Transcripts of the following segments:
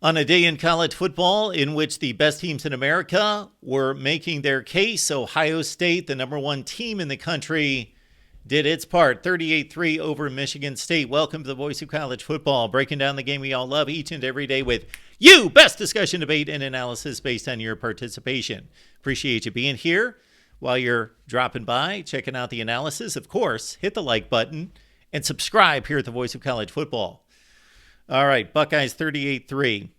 On a day in college football in which the best teams in America were making their case, Ohio State, the number one team in the country, did its part, 38-3 over Michigan State. Welcome to the Voice of College Football, breaking down the game we all love each and every day with you. Best discussion, debate, and analysis based on your participation. Appreciate you being here. While you're dropping by, checking out the analysis, of course, hit the like button and subscribe here at the Voice of College Football. All right, Buckeyes 38-3.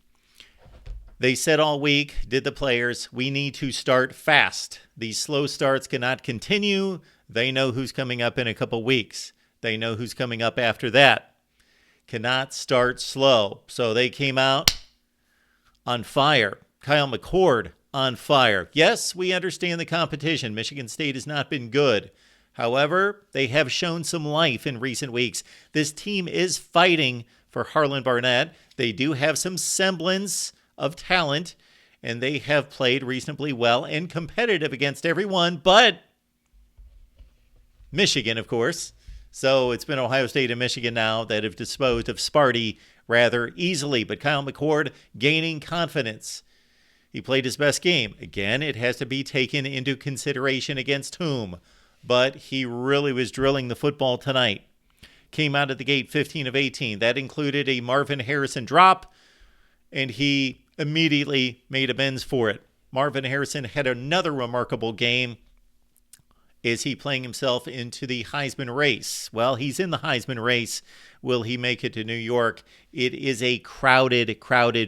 They said all week, did the players, we need to start fast. These slow starts cannot continue. They know who's coming up in a couple weeks. They know who's coming up after that. Cannot start slow. So they came out on fire. Kyle McCord on fire. Yes, we understand the competition. Michigan State has not been good. However, they have shown some life in recent weeks. This team is fighting for Harlan Barnett. They do have some semblance of talent, and they have played reasonably well and competitive against everyone but Michigan, of course. So it's been Ohio State and Michigan now that have disposed of Sparty rather easily. But Kyle McCord gaining confidence. He played his best game. Again, it has to be taken into consideration against whom. But he really was drilling the football tonight. Came out of the gate 15 of 18. That included a Marvin Harrison drop, and he immediately made amends for it. Marvin Harrison had another remarkable game. Is he playing himself into the Heisman race? Well, he's in the Heisman race. Will he make it to New York? It is a crowded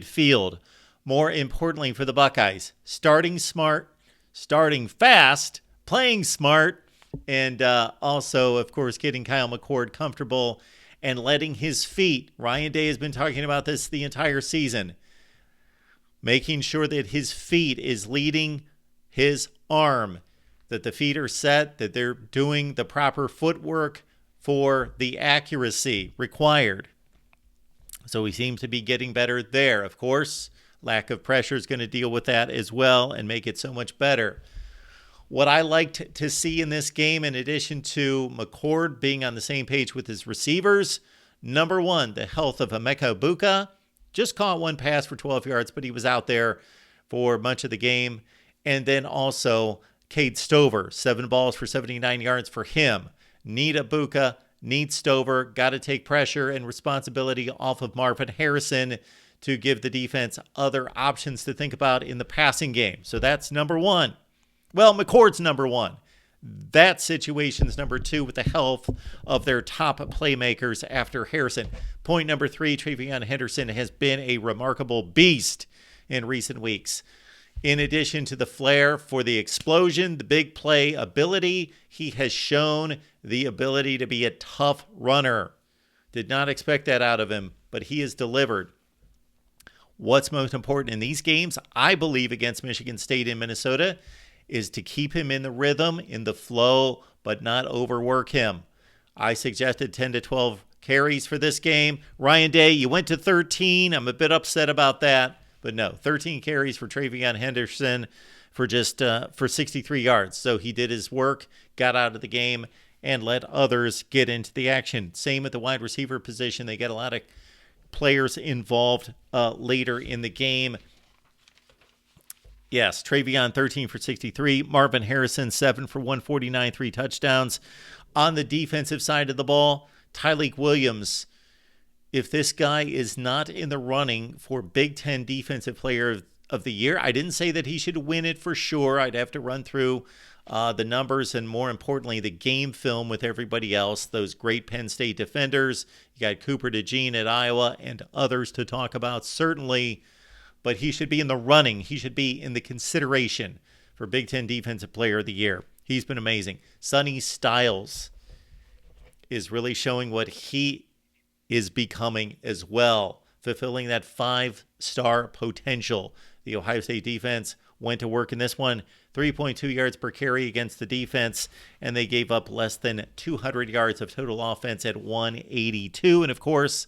field. More importantly for the Buckeyes, starting smart, starting fast, playing smart, and also, of course, getting Kyle McCord comfortable and letting his feet, Ryan Day has been talking about this the entire season, making sure that his feet is leading his arm, that the feet are set, that they're doing the proper footwork for the accuracy required. So he seems to be getting better there. Of course, lack of pressure is going to deal with that as well and make it so much better. What I liked to see in this game, in addition to McCord being on the same page with his receivers, number one, the health of Emeka Egbuka. Just caught one pass for 12 yards, but he was out there for much of the game. And then also Cade Stover, 7 balls for 79 yards for him. Need Egbuka, need Stover, got to take pressure and responsibility off of Marvin Harrison to give the defense other options to think about in the passing game. So that's number one. Well, McCord's number one. That situation's number two with the health of their top playmakers after Harrison. Point number three, Travion Henderson has been a remarkable beast in recent weeks. In addition to the flair for the explosion, the big play ability, he has shown the ability to be a tough runner. Did not expect that out of him, but he has delivered. What's most important in these games, I believe, against Michigan State and Minnesota, is to keep him in the rhythm, in the flow, but not overwork him. I suggested 10 to 12 carries for this game. Ryan Day, you went to 13. I'm a bit upset about that. But no, 13 carries for Travion Henderson for just for 63 yards. So he did his work, got out of the game, and let others get into the action. Same at the wide receiver position. They get a lot of players involved later in the game. Yes, Travion 13 for 63. Marvin Harrison 7 for 149, 3 touchdowns. On the defensive side of the ball, Tyleik Williams, if this guy is not in the running for Big Ten Defensive Player of the Year, I didn't say that he should win it for sure. I'd have to run through the numbers and, more importantly, the game film with everybody else, those great Penn State defenders. You got Cooper DeJean at Iowa and others to talk about, certainly. But he should be in the running. He should be in the consideration for Big Ten Defensive Player of the Year. He's been amazing. Sonny Styles is really showing what he is becoming as well, fulfilling that 5-star potential. The Ohio State defense went to work in this one, 3.2 yards per carry against the defense, and they gave up less than 200 yards of total offense at 182. And, of course,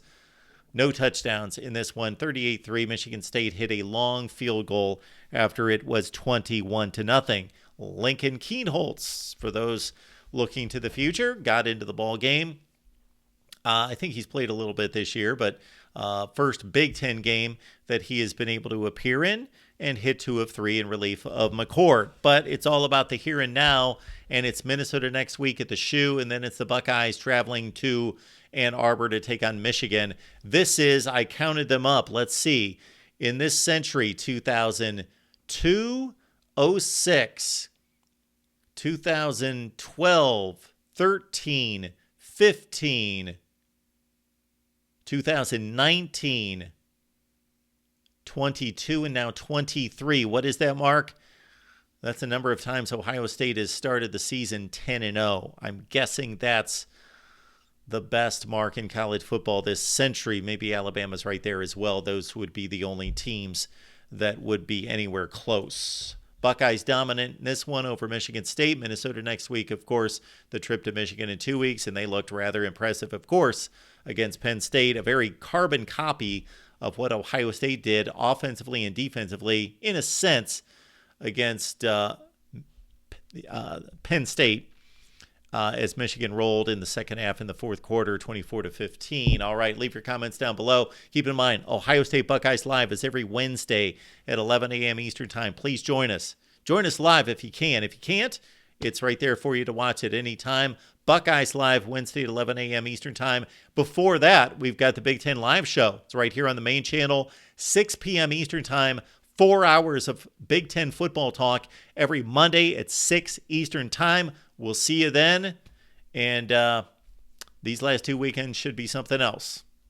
no touchdowns in this one. 38-3. Michigan State hit a long field goal after it was 21-0. Lincoln Kienholz, for those looking to the future, got into the ball game I think he's played a little bit this year, but first Big Ten game that he has been able to appear in and hit 2 of 3 in relief of McCord. But it's all about the here and now, and it's Minnesota next week at the Shoe, and then it's the Buckeyes traveling to Ann Arbor to take on Michigan. This is, I counted them up, let's see, in this century, 2002, 06, 2012, 13, 15, 2019, 22, and now 23. What is that, Mark? That's the number of times Ohio State has started the season 10-0. I'm guessing that's the best mark in college football this century. Maybe Alabama's right there as well. Those would be the only teams that would be anywhere close. Buckeyes dominant in this one over Michigan State. Minnesota next week, of course, the trip to Michigan in 2 weeks, and they looked rather impressive, of course, against Penn State. A very carbon copy of what Ohio State did offensively and defensively, in a sense, against Penn State. As Michigan rolled in the second half in the fourth quarter, 24-15. All right, leave your comments down below. Keep in mind, Ohio State Buckeyes Live is every Wednesday at 11 a.m. Eastern Time. Please join us. Join us live if you can. If you can't, it's right there for you to watch at any time. Buckeyes Live, Wednesday at 11 a.m. Eastern Time. Before that, we've got the Big Ten Live Show. It's right here on the main channel, 6 p.m. Eastern Time. 4 hours of Big Ten football talk every Monday at 6 Eastern Time. We'll see you then. And these last 2 weekends should be something else.